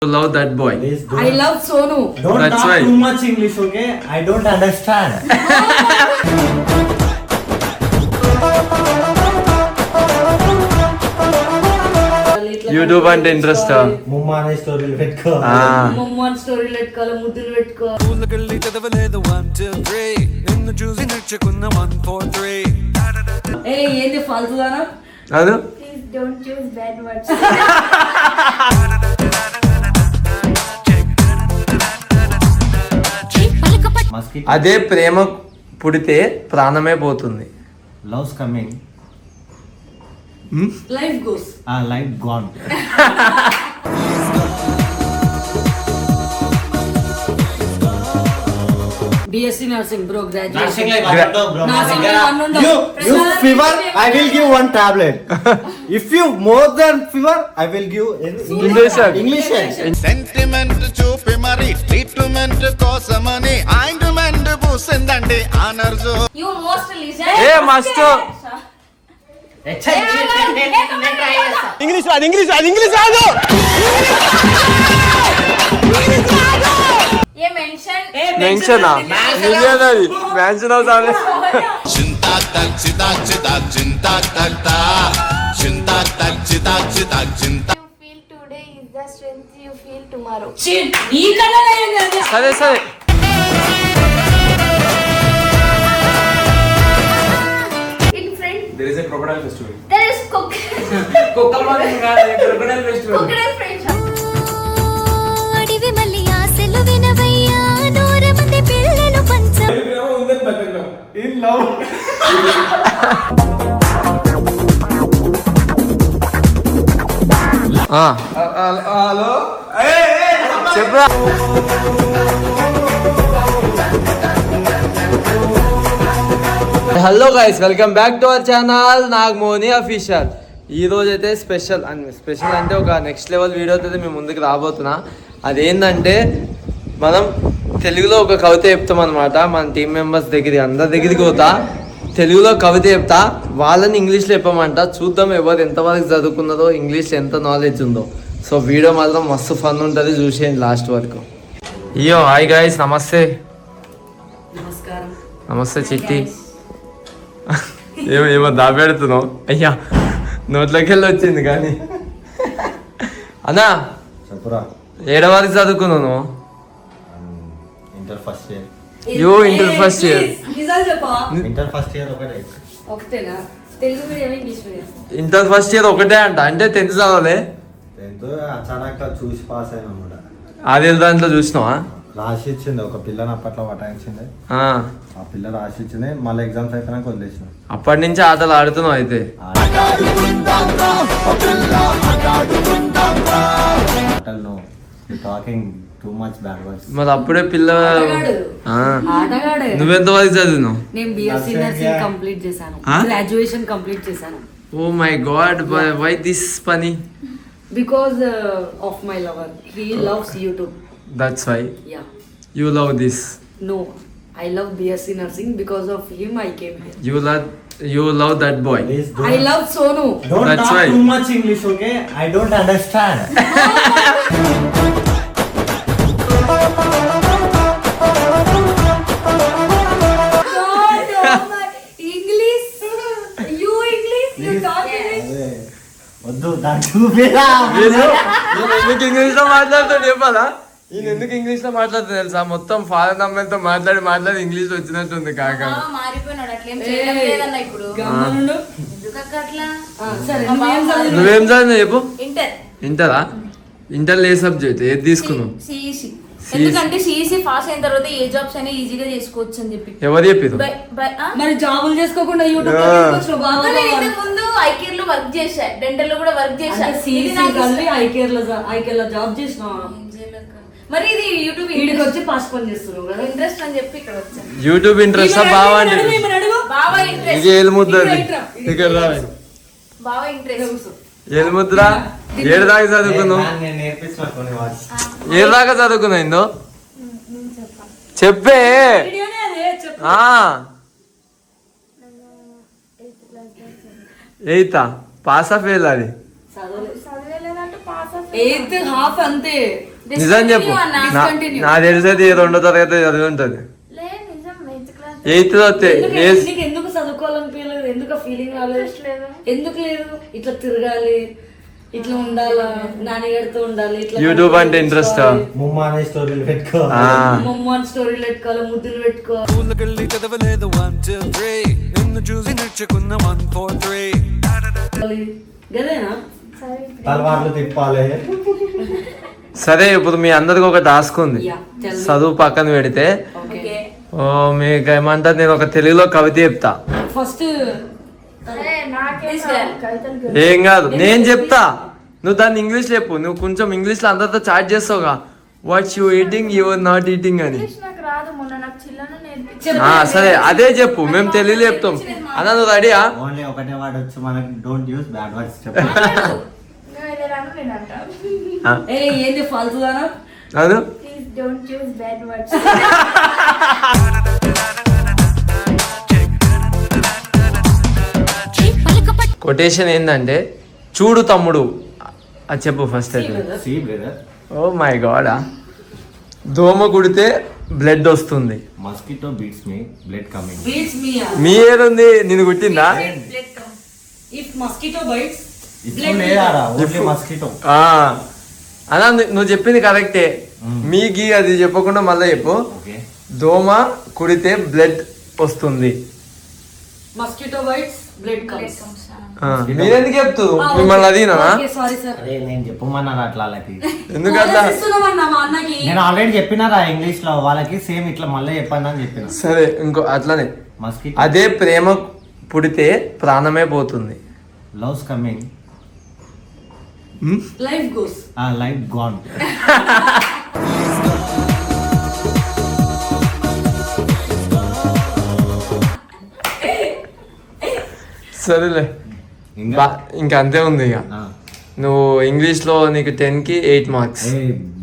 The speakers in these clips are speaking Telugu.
Love that boy. I love Sonu. Don't That's talk why. too much English, okay? I don't understand. YouTube అంటే ఇంట్రెస్ట్. ముమ్మ అనే స్టోరీలు పెట్టుకో. మొమ్మన్ స్టోరీలు పెట్టుకోవాలి, ముద్దులు పెట్టుకోవాలి. ఊళ్ళకెళ్ళి చదవలేదు 1 2 3 నిన్ను చూసి నచ్చుకున్న 1 4 3 ఏంది ఫాల్తుదానా? అదు Please don't choose bad words. Mosquito. అదే ప్రేమ పుడితే ప్రాణమే పోతుంది. Love's coming. Life goes. Life gone. BSc nursing bro, graduation. Nursing like I don't know, bro. Nursing like one and You fever, I will give one tablet. If you more than fever, I will give English. Sentiment చూపి మరి ట్రీట్మెంట్ కోసమని ఆయింట్మెంట్ పూసిందండి ఆనర్జు You must listen. ఏ మస్ట్ ఇంగ్లీష్ రాదు Ye mention. Mention millionaire mention అవుతానే. చింతా తక్ చితా చితా చింతా తక్ తా చింతా తక్ చితా చితా చింతా You feel today is the strength you feel tomorrow. నీ కన్నా ఏంది అది? సరే సరే In front There is a crocodile festival. there is Crocodile festival. crocodile friends. అడివి మల్లి ఆశలు వినవయ్యా నూర మంది పిల్లలు పంచ In love. Hello. చెప్పరా. Hello guys, welcome back to our channel Nagamoni official. ఈ రోజు అయితే స్పెషల్ అంటే ఒక నెక్స్ట్ లెవెల్ వీడియో అయితే మేము ముందుకు రాబోతున్నా. అదేంటంటే మనం తెలుగులో ఒక కవిత చెప్తాం అనమాట. మన టీం మెంబర్స్ దగ్గరికి అందరి దగ్గరికి పోతా, తెలుగులో కవిత చెప్తా, వాళ్ళని ఇంగ్లీష్లో చెప్పమంట. చూద్దాం ఎవరు ఎంతవరకు చదువుకున్నారో, ఇంగ్లీష్ ఎంత నాలెడ్జ్ ఉందో. సో వీడియో మాత్రం మస్తు ఫన్ ఉంటుంది, చూసేయండి లాస్ట్ వరకు. అయ్యో హాయ్ గైస్, నమస్తే. నమస్కారం. నమస్తే చిట్టి. ఏమో దాపెడుతున్నావు? అయ్యా నోట్లోకి వెళ్ళి వచ్చింది కానీ. అన్నా చెప్పురా. ఏడవ వరకు చదువుకున్నాను. Inter first year. You inter first year. నిజాలు చెప్పా. ఇంటర్ ఫస్ట్ ఇయర్ ఒకటే. ఒకటేనా? Telugu medium, English medium? Inter first year ఒకటే అంట. అంటే 10th చదవలే, 10th అచానక్ చూసి పాస్ అయినా అన్నమాట. ఆది దాంట్లో చూసినావా? రాసి ఇచ్చింది ఒక పిల్లని అప్పట్లో పటాయించింది. ఆ, ఆ పిల్ల రాసి ఇచ్చింది, మళ్ళీ ఎగ్జామ్స్ అయిపోయినాక వదిలేసిన. అప్పటి నుంచి ఆటలు ఆడుతున్నావు అయితే. ఆటలు talking too much bad words. మరి అప్పుడే పిల్ల. ఆ, ఆటగాడే. నువ్వెంత వరకు చదివినావు? నేను BSc nursing కంప్లీట్ చేశాను. గ్రాడ్యుయేషన్ కంప్లీట్ చేశాను. Oh my god, why this పని? Because of my lover. He loves YouTube. That's why Yeah. you love this. No, I love BSc nursing. Because of him, I came here. You love that boy. Please I love Sonu. don't That's talk why. too much English, okay? I don't understand. English. You English. You talk English. వద్దు దాని చూపిరా. నేను ఎందుకు ఇంగ్లీష్ లో మాట్లాడుతాడు చెప్పాలా? నేను ఎందుకు ఇంగ్లీష్ లో మాట్లాడుతా తెలుసా? మొత్తం ఫారెన్ అమ్మాయిలతో మాట్లాడి ఇంగ్లీష్ వచ్చినట్టుంది కాక. మారిపోయినాడు అట్లేం చేయడం లేదన్న ఇప్పుడు. గమనుండు. ఎందుకక్క అట్లా? సరే, నువ్వేం చదివావు? నువ్వేం చదివినావు చెప్పు? ఇంటర్. ఇంటరా? ఇంటర్ ఏ సబ్జెక్ట్ ఏది తీసుకున్నావు? సిఈసి. ఎందుకంటే సిఈసి పాస్ అయిన తర్వాత ఏ జాబ్స్ అయినా ఈజీగా చేసుకోవచ్చు అని చెప్పి. ఎవరు చెప్పారు? మరి జాబులు చేసుకోకుండా యూట్యూబ్ ఇంతకు ముందు ఐకేర్ లో వర్క్ చేశా, డెంటల్ లో కూడా వర్క్ చేశా. ఐకేర్ లో జాబ్ చేసినావా? మరి ఇది యూట్యూబ్ వీడికి వచ్చి పాస్ పని చేస్తున్నావు కదా. ఇంట్రెస్ట్ అని చెప్పి ఇక్కడ వచ్చాను. యూట్యూబ్ ఇంట్రెస్ట్ బాగా అంటే బాగా ఇంట్రెస్ట్. ఇది ఏలుముద్ర ఇక్కడ రావాలి. బాగా ఇంట్రెస్ట్. ఏలుముద్ర ఏడు దాకా చదువుకున్నావు? నేను నేర్పించిన కొన్ని words. ఏడు దాకా చదువుకున్నావు ఇందో చెప్పే. ఎయితా? పాస్ ఆఫ్ ఫెయిల్ అది? చదివేలేదంటే పాస్ ఎయిత్ హాఫ్ అంతే. నిజం చెప్పు. Discontinue. నా తెలిసేది 2వ తరగతి చదివి ఉంటది. లే నిజం 8th క్లాస్ 8th వస్తే నీకు ఎందుకు చదువుకోవాలనిపించలేదు? ఎందుకు ఫీలింగ్ రాలేదు? ఎందుకు లేదు? ఇట్లా తిరగాలి, ఇట్లా ఉండాలా, నాన్నగారితో ఉండాలి, ఇట్లా యూట్యూబ్ అంటే ఇంట్రెస్ట్. ముమ్మ అనే స్టోరీలు పెట్టుకో. మమ్మల్ని స్టోరీలు పెట్టుకోవాలి, ముద్దులు పెట్టుకోవాలి. ఊళ్ళకెళ్ళి చదవలేదు 1 2 3 నిన్ను చూసి నేర్చుకున్న 1 4 3 గదేనా? తలవార్లు తిప్పాలి. సరే ఇప్పుడు మీ అందరికి ఒక టాస్క్ ఉంది. Yeah, tell me. చదువు పక్కన పెడితే ఓకే. ఓ మీకు ఏమంటారు, నేను ఒక తెలుగులో కవిత చెప్తా. ఫస్ట్ ఏం కాదు, నేను చెప్తా, నువ్వు దాన్ని ఇంగ్లీష్ చెప్పు. నువ్వు కొంచెం ఇంగ్లీష్ లో అందరితో చాట్ చేస్తావుగా, what you eating, you are not eating అని. నాకు రాదు, మొన్న నాకు చిల్లను నేర్పించారు. సరే అదే చెప్పు, మేము తెలుగులో చెప్తాం. అన్న నువ్వు రెడీయా? ఓన్లీ ఒకటే వర్డ్ వచ్చి మనకి డోంట్ యూస్ బ్యాడ్ వర్డ్స్ చెప్పు. నేను అంటా ఏంది ఫాల్తుదానా? అదు please don't use bad words. Quotation ఏంటంటే, చూడు తమ్ముడు అది చెప్పు ఫస్ట్ అయితే. See brother, oh my god. దోమ కుడితే బ్లడ్ వస్తుంది. Mosquito beats me, blood coming. Beats me. మీ ఏదుంది, నేను కుట్టిందా? ఇఫ్ మస్కిటో బైట్స్ ఇప్పుడు లేదారా, ఓన్లీ మస్కిటో. అన్నా నువ్వు చెప్పింది కరెక్టే. మీకి అది చెప్పకుండా మళ్ళీ చెప్పు. ఓకే. దోమ కుడితే బ్లడ్ వస్తుంది. Mosquito bites blood comes. మీరెందుకు చెప్తూ మిమ్మల్ని అడిగినా? Sorry sir. అరే నేను చెప్పమన్నారా అట్లా వాళ్ళకి. ఎందుకంటే మా అన్నకి నేను ఆల్రెడీ చెప్పినారా ఇంగ్లీష్ లో వాళ్ళకి, సేమ్ ఇట్లా మళ్ళీ చెప్పండి అని చెప్పిన. సరే ఇంకో అట్లనే, మస్కిటో అదే ప్రేమ పుడితే ప్రాణమే పోతుంది. Loves coming, life goes. Life gone. సరేలే, ఇంకా అంతే ఉంది. ఇక నువ్వు ఇంగ్లీష్ లో నీకు 10కి 8 marks.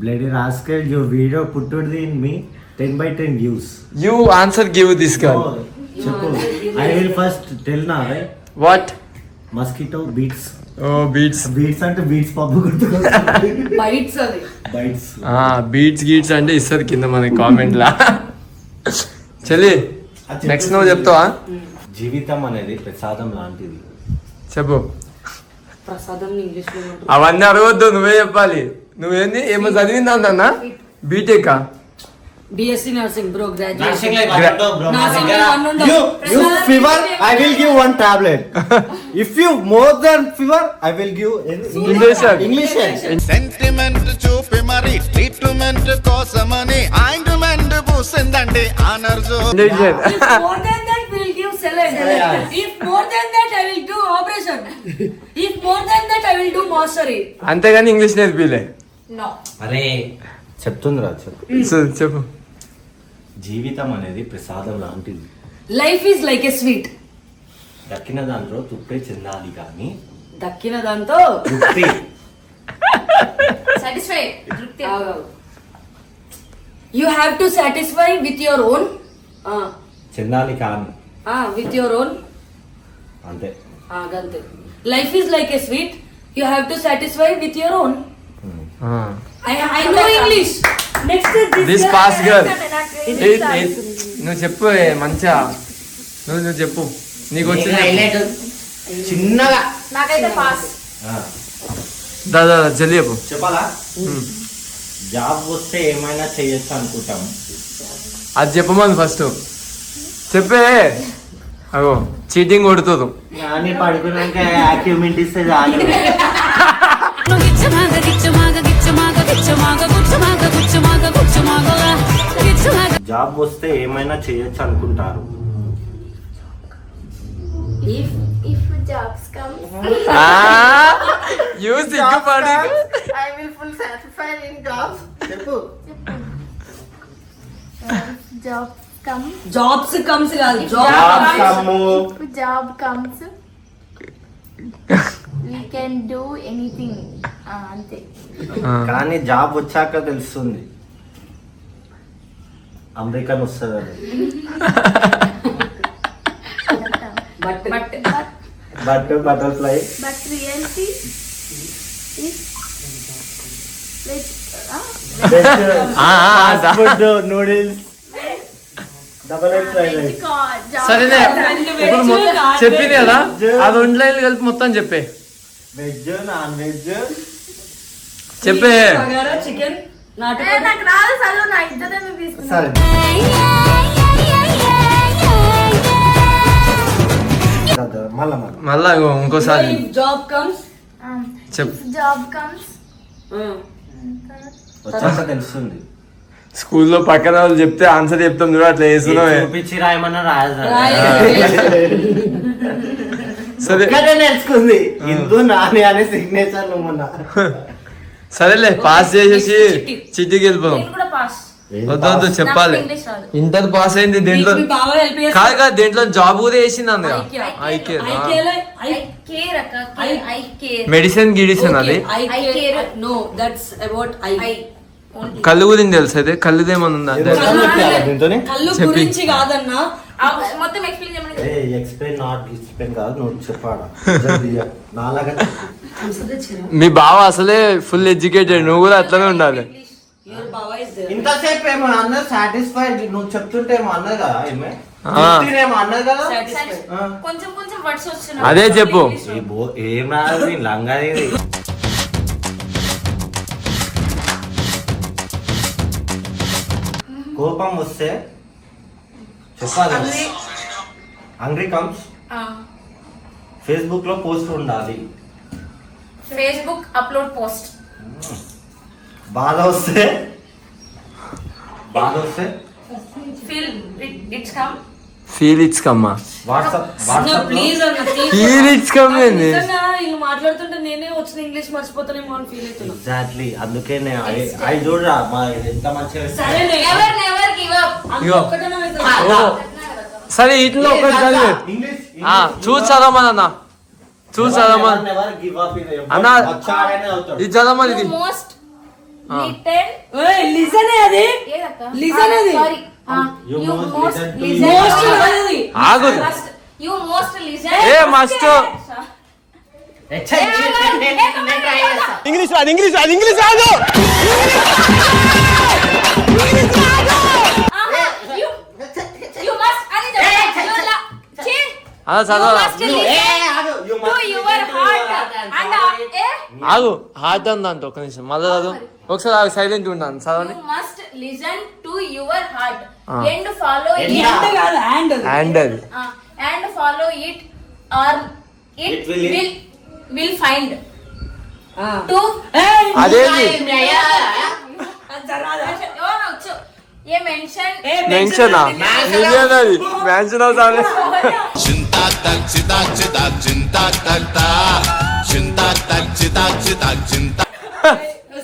Bloody rascal, you video putted in me 10/10 views. You answer give this girl. చెప్పు. ఐ విల్ ఫస్ట్ టెల్ నా right. What? Mosquito beats. Oh beats. Beats అంటే బీట్స్ పబ్బు గుర్తుకొస్తుంది. బైట్స్ అది. బైట్స్. బీట్స్ గీట్స్ అంటే ఇస్తుంది కింద మన కామెంట్ లా. చెల్లి నెక్స్ట్ నువ్వు చెప్తావా? జీవితం అనేది ప్రసాదం లాంటిది. చెప్పు. ప్రసాదం ఇంగ్లీష్ లో ఉంటుంది. అవన్నీ అడగొద్దు, నువ్వే చెప్పాలి. నువ్వేంది ఏమో చదివిందా? B Tech. B Sc nursing bro, Nursing graduation. like what bro? Nursing like one ఉండదు. You fever, I will give 1 tablet. If you more than fever, I will give English. English. Sentiment చూపి మరి ట్రీట్మెంట్ కోసమని ఆయింట్మెంట్ పూసిందండి ఆనర్జు. If more than that, we will give saline. If more than that, I will do operation. If more than that, I will do mastery. అంతేగాని ఇంగ్లీష్ నేర్పిలే. No. అరే చెప్తుందిరా, చెప్పు. చెప్పు. జీవితం అనేది ప్రసాదం లాంటిది. Life is like a sweet. దక్కిన దాంట్లో తుప్పే చెందాలి కానీ దక్కిన దాంతో తృప్తి. సాటిస్ఫై తృప్తి. You have to satisfy with your own. చెందాలి కానీ With your own. అంతే. గంతే. Life is like a sweet. You have to satisfy with your own. I know English. Next this pass girl. నువ్వు చెప్పు మంచిగా. నువ్వు చెప్పు, నీకు వచ్చింది చిన్నగా. నాకైతే పాస్. దాదా జల్లి చెప్పు. చెప్పాలా? జాబ్ వస్తే ఏమైనా చేయొచ్చు అనుకుంటాం. అది చెప్పమని ఫస్ట్ చెప్పే. అగో చీటింగ్ కొడుతుంది. కానీ పడుకున్నాక యాక్టివ్మెంట్ ఇస్తే చాలు. జాబ్ వస్తే ఏమైనా చేయొచ్చు అనుకుంటారు. If jobs come, సిగ్గుపడి I will full satisfied in jobs. చెప్పు. Job comes. Jobs comes కాదు. If job comes, we can do anything. అంతే. కానీ జాబ్ వచ్చాక తెలుస్తుంది అమెరికన్ వస్తుంది. But butterfly. But reality is food noodles double egg fried rice. సరేనే ఇప్పుడు చెప్పింది కదా ఆ 2 లైన్లు కలిపి మొత్తం చెప్పే. వెజ్ నాన్ వెజ్ చెప్పే. చికెన్ నాకు రాదు చదువు, నా ఇద్దరే తీసుకున్నా. సరే మళ్ళా మళ్ళా ఇంకోసారి జాబ్ కమ్స్ చెప్పు. జాబ్ కమ్స్ వచ్చాక తెలుస్తుంది. స్కూల్లో పక్కన వాళ్ళు చెప్తే ఆన్సర్ చెప్తాం చూడ అట్లా చేస్తున్నావు. చూపించి రాయమన్నా రాయదు. సరే నేర్చుకుంది ఇందు నాని అనే సిగ్నేచర్ మొన్న. సరేలే పాస్ చేసేసి చిట్టికి వెళ్ళిపోదాం. నేను కూడా పాస్. వద్దు చెప్పాలి. ఇంగ్లీష్ రాదు. ఇంటర్ పాస్ అయింది దేంట్లో బాగా హెల్ప్ కాదు కాదు దేంట్లో జాబ్ కూడా వేసింది అంది I care అక్క, I care. మెడిసిన్ గిడిసిన్ అది నో దట్స్ అబౌట్ ఐ కళ్ళు గురించి తెలుసు అయితే కళ్ళుదేమన్నా ఉందా అంటే దీంతోనే కళ్ళు చెప్పి. గురించి కాదన్నా మొత్తం ఎక్స్ప్లెయిన్ చేయమని. ఎక్స్ప్లెయిన్ నాట్ ఎక్స్ప్లెయిన్ కాదు నువ్వు చెప్పాడా నాలాగా మీ బావ అసలే ఫుల్ ఎడ్యుకేటెడ్ నువ్వు కూడా అట్లనే ఉండాలి. యువర్ బావ ఇస్ దేర్. ఇంతసేపు ఏమో అన్నది సాటిస్ఫైడ్ నువ్వు చెప్తుంటే ఏమో అన్నది కదా ఏమే ఆ. ఏమో అన్నది కదా కొంచెం కొంచెం వర్డ్స్ వచ్చిన అదే చెప్పు. ఏం రాదు లంగా కోపం వస్తే చెప్పాలి. హంగ్రీ కమ్స్ ఫేస్బుక్ లో పోస్ట్ ఉండాలి. Facebook upload post. బాధ వస్తే feel it's come. Feel it's కమ్మా వాట్సాప్ ప్లీజ్ అన్న ఫీల్ ఇట్స్ కమ్ ఏంది వీళ్ళు మాట్లాడుతుంటే నేనే వచ్చిన ఇంగ్లీష్ మర్చిపోతానేమో అని ఫీల్ అవుతున్నా. ఎగ్జాక్ట్లీ అందుకే అవి చూడరా మా ఎంత మంచిగా సరే నెవర్ నెవర్ గివ్ అప్. ఇగో. సరే ఇట్లో ఒకటి చదివే ఇంగ్లీష్ చూసి చదవమని అన్న చూసి చదవమని అన్న ఇది చదవమని ఇది మోస్ట్ లిటల్. లిజన్ అది ఏదక్క? Listen అది. Sorry. You You most most listen to listen. most అది. ఆగు. You most listen. ఏ మస్తు ఇంగ్లీష్ రాదు ఇంగ్లీష్ రాదు ఇంగ్లీష్ రాదు You must అని చెప్పు. అలా చదవాలా To your heart and ఆగు హార్ట్ ఉందంట ఒక నిమిషం మళ్ళీ చదువు ఒకసారి ఆగు సైలెంట్ ఉన్నాను చదవండి. you must listen to your heart and follow it. అంటే కాదు హ్యాండ్ అది. అండ్ అది And follow it or it will find. To అదేంటి ये mention మెన్షన్ అది మెన్షన్ అవుతాను చింతా తక్ చితా చితా చింతా తక్ తా చింతా తక్ చితా చితా చింతా.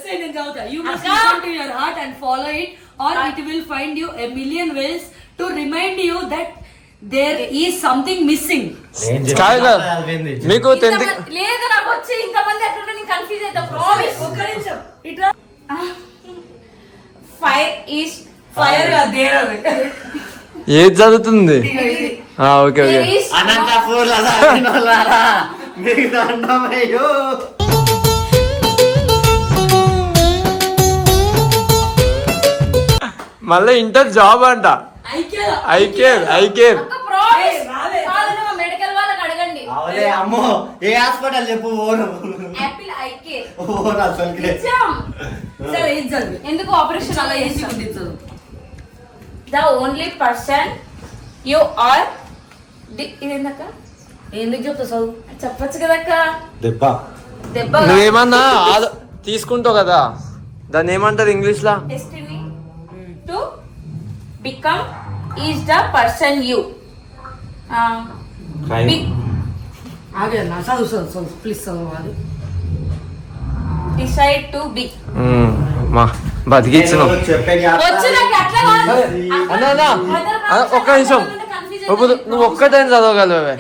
Say నేను చదువుతా. You must listen to your heart and follow it or it will find you a million ways to remind you that there is something missing. కాదు మీకు 10th లేదు నాకు వచ్చి ఇంతమంది అక్కడ నేను కన్ఫ్యూజ్ అవుతా. ప్రామిస్. ఒక్క నిమిషం ఇట్లా ఫైర్ ఈస్ ఫైర్ గా దేర్ అది. ఏది చదువుతుంది ఓకే ఓకే అనంతపూర్ మీకు దండమయ్యో. మళ్ళీ ఇంటర్ జాబ్ అంట ఐకేలా ఐకేర్ ప్రామిస్. రాలే. కాదన్న మెడికల్ వాళ్ళకి అడగండి. అవలే అమ్మో ఏ హాస్పిటల్ చెప్పు ఓను యాపిల్ ఐకే. ఓను అసలుకి నిజం. సరే ఇది చదువు. ఎందుకు ఆపరేషన్ చాలా అలా ఈజీ చేస్తాం? ఉంది చదువు. The only person you are ఇదేందక్క? ఎందుకు చెప్తా చదువు? చెప్పొచ్చు కదక్క. దెబ్బ దెబ్బ నువ్వేమన్నా తీసుకుంటావు కదా దాన్ని ఏమంటారు English law destiny to become is the person you be- ఆగే నా చదువు ప్లీజ్ చదవాలి. decide to be. మా బతికిచ్చినావు చెప్పే వచ్చు నాకు అట్లా కాదు. అన్న అన్న Other ఒక్క నిమిషం confuse ఇప్పుడు నువ్వు ఒక్కటైనా చదవగలవే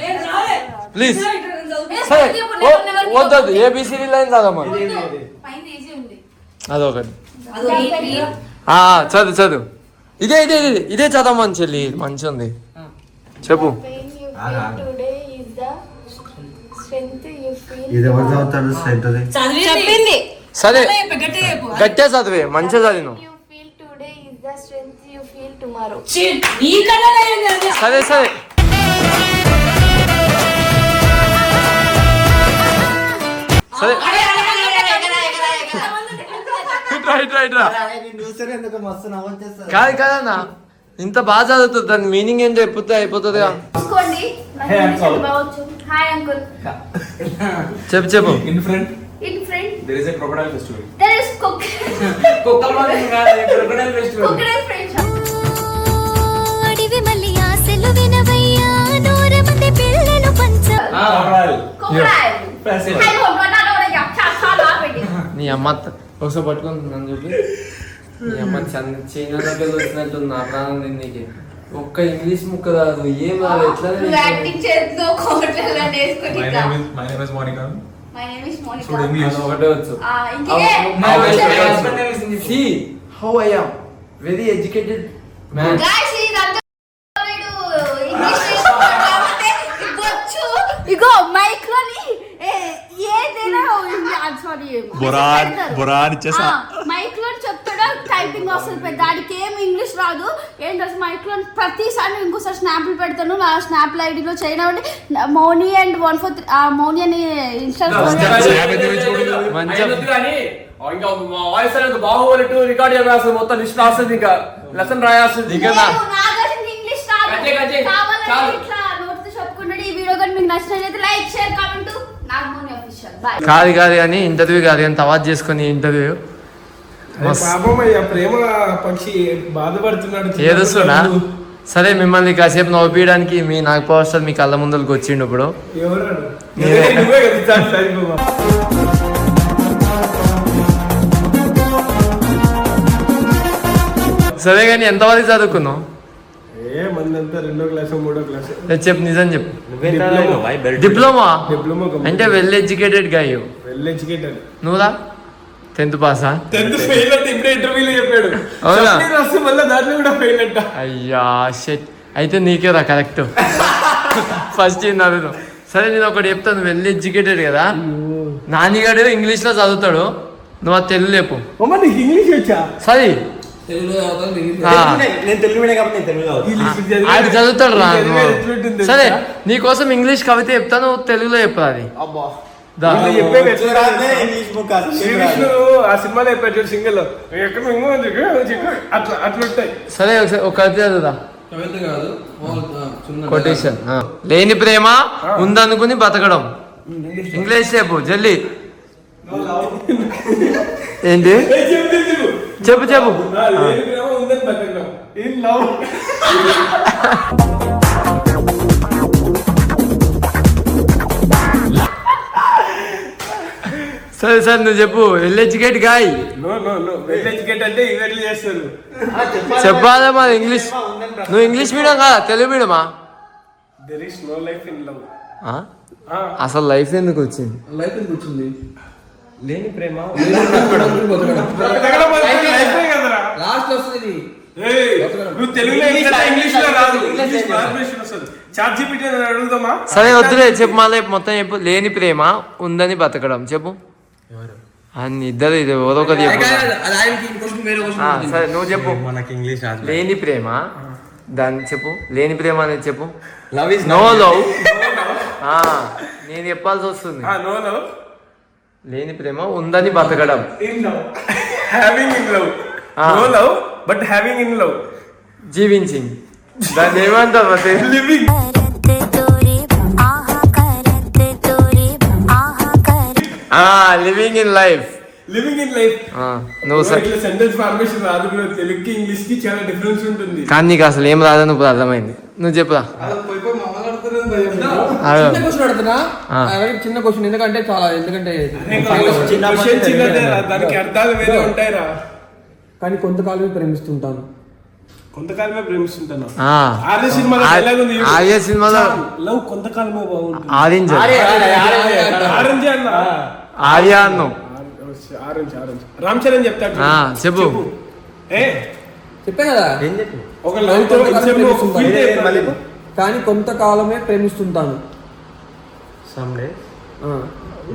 ప్లీజ్ సరే వద్దు ఏబిసిడి లైన్ చదవమా పైన ఈజీ ఉంది. అదొకటి చదువు ఇదే ఇదే ఇదే ఇదే చదవమని చెల్లి మంచి ఉంది చెప్పు ఇది ఎవరు చదువుతాడు స్ట్రెంత్ చెప్పింది సరే గట్టిగా చెప్పు. గట్టిగా చదివే మంచిగా చదివిను You feel today is the strength you feel tomorrow. ఛీ, నీకన్నా నయం అది. సరే సరే సరే ఇట్రా చూసారు ఎందుకు మస్తు నవ్వొచ్చేస్తారు. కాదు కాదన్నా ఇంత బాగా చదువుతుంది దాని మీనింగ్ ఏంటో ఎప్పుడు అయిపోతుందిగా చూసుకోండి నాకు ఇంగ్లీష్ అంటే బాగొచ్చు. Hi uncle. చెప్పు చెప్పు In front, In front there is a crocodile festival. there is Crocodile festival. crocodile friends. అడివి మల్లి ఆశలు వినవయ్యా నూరు మంది పిల్లలు పంచ Crocodile. crocodile. Festival. ให้ผมว่าน่าจะอยากชาపెట్టి నీ అమ్మ ఒకసారి పట్టుకొని నన్ను చూపి నీ అమ్మ చైనాలోకి వచ్చినట్టు నా ప్రాణం నీకు ఒక్క ఇంగ్లీష్ ముక్క రాదు ఏం రాదు ఎట్లా నువ్వు యాక్టింగ్ చేస్తూ కోట్లలో వేసుకొని My name is Monica. My name is Monica. Should English. ఒకటే వచ్చు ఇంకే See how I am very educated man. Guys ఇదంతా వీడు ఇంగ్లీష్ నేర్చుకున్నాడు కాబట్టి వచ్చు. ఇగో మైక్ లోని ఏదైనా సారీ మైక్ లో చెప్తాడా టైపింగ్ వస్తుంది పెద్ద దానికి ఏం ఇంగ్లీష్ రాదు. ఏంటంటే మైక్ లో ప్రతిసారి ఇంకోసారి స్నాప్లు పెడతాను నా స్నాప్ ఐడిలో చేయడం మౌని అండ్ 143 మౌని అని ఇన్స్టా మంచిగా ఇంకా వాయిస్ అనేది బాహుబలి రికార్డ్ చేయాల్సింది మొత్తం లిస్ట్ రాస్తుంది ఇంకా లెసన్ రాయాల్సింది ఇంకా ఇంగ్లీష్ రాదు గట్టిగా. కావాలంటే చాలు. ఇట్లా నోట్స్ చెప్పుకున్నాడు. ఈ వీడియో కానీ మీకు నచ్చినట్లయితే like share comment Nagamoni official bye. కాదు కానీ ఇంటర్వ్యూ కాదు కానీ తవాజ్ చేసుకుని ఇంటర్వ్యూ పాపం అయ్యా ప్రేమ పక్షి బాధపడుతున్నాడు. ఏడుస్తున్నా సరే మిమ్మల్ని కాసేపు నవ్వియడానికి మీ నాకు పవర్ స్టార్ మీ కళ్ళ ముందరికి వచ్చిండు ఇప్పుడు ఎవరు నేనే. నువ్వే కదా చాలు సరిపోమా. సరే కానీ ఎంతవరకు చదువుకున్నావు ఏ మందంతా 2వ క్లాస్ 3వ క్లాస్ చెప్పు నిజం చెప్పు డిప్లొమా డిప్లొమా అంటే వెల్ ఎడ్యుకేటెడ్ గా వెల్ ఎడ్యుకేటెడ్. నువ్వురా 10th పాసా 10th ఫెయిల్ అంటే ఇప్పుడే ఇంటర్వ్యూలో చెప్పాడు. అవునా? సప్లీ రాస్తే మళ్ళీ దాంట్లో కూడా ఫెయిల్ అంట. అయ్యా షెట్ అయితే నీకేరా కరెక్ట్ ఫస్ట్ నవ్వును సరే నేను ఒకటి చెప్తాను వెల్ ఎడ్యుకేటెడ్ కదా నానిగాడు ఇంగ్లీష్ లో చదువుతాడు నువ్వు అది తెలుగు చెప్పు అమ్మ నీకు ఇంగ్లీష్ వచ్చా? సరే నేను తెలుగు మీడియం కాబట్టి నేను తెలుగు చదువుతా. ఆడు చదువుతాడు రా తెలుగు ఎట్లుంటుంది సరే తెలుసా? నీకోసం ఇంగ్లీష్ కవిత చెప్తాను తెలుగులో చెప్పు అది అబ్బా దా. నువ్వు చెప్పేది వచ్చు ఎట్లా రాదే తెలుసా? ఇంగ్లీష్ బుక్ అసలు ఏం శ్రీకృష్ణుడు రాదు. ఆ సినిమాలో చెప్పాడు సింగిల్ ఎక్కడ అట్లా అట్లుంటాయి. సరే ఒకసారి ఒక కవిత చదువుదా కొటేషన్ లేని ప్రేమ ఉందనుకుని బతకడం ఇంగ్లీష్ చెప్పు జల్లి ఏంటి చెప్పు చెప్పు లేని ప్రేమ ఉందని బతకడం. In love. సరే సరే నువ్వు చెప్పు well educate guy No, no, no. Well educated అంటే ఇవన్నీ చేస్తారు. చెప్పాలా మరి ఇంగ్లీష్ నువ్వు ఇంగ్లీష్ మీడియం కాదా తెలుగు మీడియమా There is no life in love. అసలు లైఫ్ ఎందుకు వచ్చింది లేని ప్రేమ బతకడం అంటే life ఏ కదరా. ఏయ్, నువ్వు తెలుగులో ఇంగ్లీష్ లో రాదు. ఇంగ్లీష్ ట్రాన్స్లేషన్ వస్తుంది. చాట్ జీపీటీ అడుగుదామా? సరే వద్దులే చెప్పు మళ్ళీ మొత్తం చెప్పు లేని ప్రేమ ఉందని బతకడం చెప్పు అన్ని ఇద్దరు ఇది ఎవరో ఒకటి చెప్పు సరే నువ్వు చెప్పు మనకి ఇంగ్లీష్ రాదు. లేని ప్రేమ దాన్ని చెప్పు లేని ప్రేమ అనేది చెప్పు లవ్ ఇస్ నో లవ్ నేను చెప్పాల్సి వస్తుంది No, no. లేని ప్రేమ ఉందని బతకడం In love. Having in love. No love, but having in love. జీవించింగ్ దాన్ని ఏమంటారు Living. Living in life Living in life. నువ్వు సరే ఇట్లా సెంటెన్స్ ఫార్మేషన్ రాదు కూడా. తెలుగుకి ఇంగ్లీష్ కి చాలా డిఫరెన్స్ ఉంటుంది. కానీ నీకు అసలు ఏం రాదని ఇప్పుడు అర్థమైంది నువ్వు చెప్పురా చిన్న క్వశ్చన్ ఎందుకంటే చాలా ఎందుకంటే Question చిన్నదేరా, దానికి అర్థాలు వేరే ఉంటాయిరా. కానీ కొంతకాలమే ప్రేమిస్తుంటాను కొంతకాలమే ప్రేమిస్తుంటాను. ఆర్య సినిమాలో dialogue ఉంది చూడు. ఆర్య సినిమాలో లవ్ కొంతకాలమే బాగుంటుంది. ఆరెంజ్ ఆరెంజ్ అన్న. ఆర్య అన్ను ఆరెంజ్ రామ్ చరణ్ చెప్తాడు చూడు. చెప్పు ఏ చెప్పే కదా ఒక లవ్ తో కానీ కొంతకాలమే ప్రేమిస్తుంటాను సమ్ డే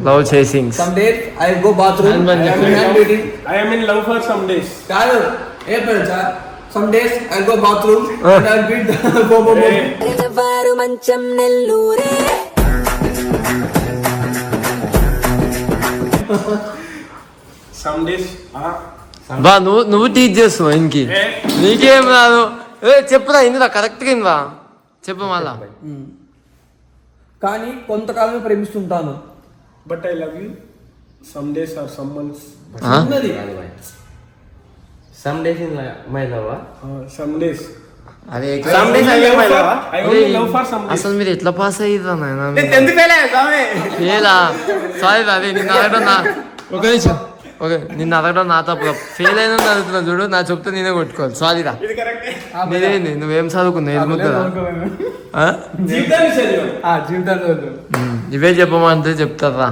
లవ్ చేసింగ్ some days I go bathroom I am in love for some days. కాదు ఏ పేరు sir some days I go bathroom and I beat Some days. బా నువ్వు టీచ్ చేస్తున్నావు ఇంకి నీకేం రాదు. చెప్పురా ఇందులో కరెక్ట్గా ఇందా చెప్పు మళ్ళా. కానీ కొంతకాలమే ప్రేమిస్తుంటాను. But I love you. Some days or some months. ఉన్నది Some days in my love. Some days. అరే Some days I will my love. I only love for some days. అసలు మీరు ఎట్లా పాస్ అయ్యిరా నాయన? నేను 10th ఫెయిల్ అయ్యా స్వామి. ఫెయిలా? సారీ అదే నిన్న అడగడం ఒక నిమిషం ఓకే నిన్న అడగడం నా తప్పు. ఫెయిల్ అయినా అడుగుతున్నా చూడు, నా చెప్తే నేనే కొట్టుకోవాలి. సారీరా. మీరేంది నువ్వేం చదువుకున్నావు ఎదుగుతుందా? జీవితాన్ని చదివాను. జీవితాన్ని ఇవే చెప్పమంటే చెప్తారా,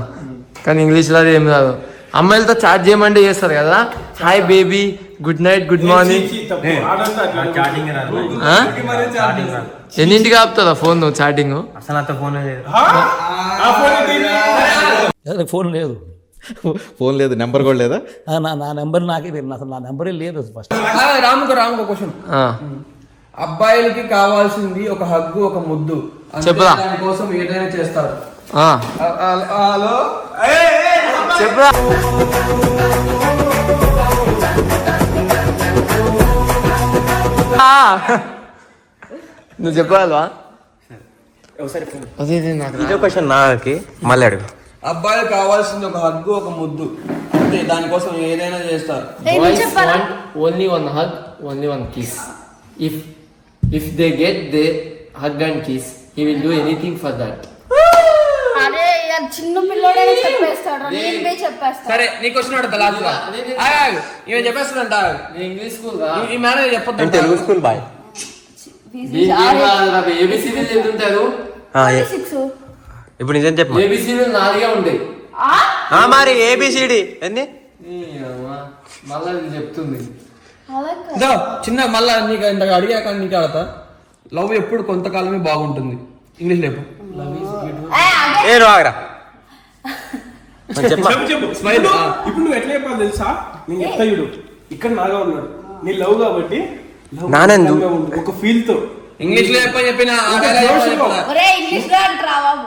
కానీ ఇంగ్లీష్లో అది ఏం రాదు. అమ్మాయిలతో చాట్ చేయమంటే చేస్తారు కదా, hi baby, good night, good morning. ఎన్నింటికి ఆపుతుందా ఫోన్ నువ్వు చాటింగ్? అసలు అంత ఫోన్ లేదు. ఫోన్ లేదు, ఫోన్ లేదు, నెంబర్ కూడా లేదా? నా నెంబర్ నాకే తెలియదు, అసలు నా నెంబరే లేదు ఫస్ట్. రాముకు క్వశ్చన్. అబ్బాయిలకి కావాల్సింది ఒక హగ్గు, ఒక ముద్దు. చెప్పురా. దానికోసం ఏదైనా చేస్తారు. హలో చెప్పురా. నువ్వు చెప్పాలా? ఇదే క్వశ్చన్ నాకి మళ్ళీ అడుగు. అబ్బాయిలు కావాల్సింది ఒక హగ్గు, ఒక ముద్దు, అంతే. దానికోసం ఏదైనా చేస్తారు. Boys want only one hug, only one kiss. If they get the hug and kiss, he will do anything for that. అరే చిన్న పిల్లోడైనా చెప్పేస్తాడు, నేను పోయి చెప్పేస్తాను. సరే నీ క్వశ్చన్ అడుగుతా లాస్ట్ గా. ఇవే చెప్పేస్తుందంట. ఇంగ్లీష్ స్కూల్ ఈ మేడం చెప్పొద్దు. Telugu school bye. ఏబిసిడి చెప్తుంటారు. 6 ఇప్పుడు నిజం చెప్పు. ఏబిసిడి 4 ఉంటాయి. మరి ఏబిసిడి ఎన్ని? మళ్ళా ఇది చెప్తుంది. చిన్న మళ్ళా నీకు ఇంత అడిగాక నీకు అడతా. లవ్ ఎప్పుడు కొంతకాలమే బాగుంటుంది. ఇంగ్లీష్ లేపు. ఏ రాగరా చెప్పు. ఇప్పుడు నువ్వు ఎట్లా చెప్పాలి తెలుసా? నేను చెప్తా చూడు, ఇక్కడ నాగా ఉన్నాడు, నీ లవ్ కాబట్టి నానందు ఒక ఫీల్ తో ఇంగ్లీష్ లో చెప్పిన ఒరే ఇంగ్లీష్ లో అంటారా బాబు?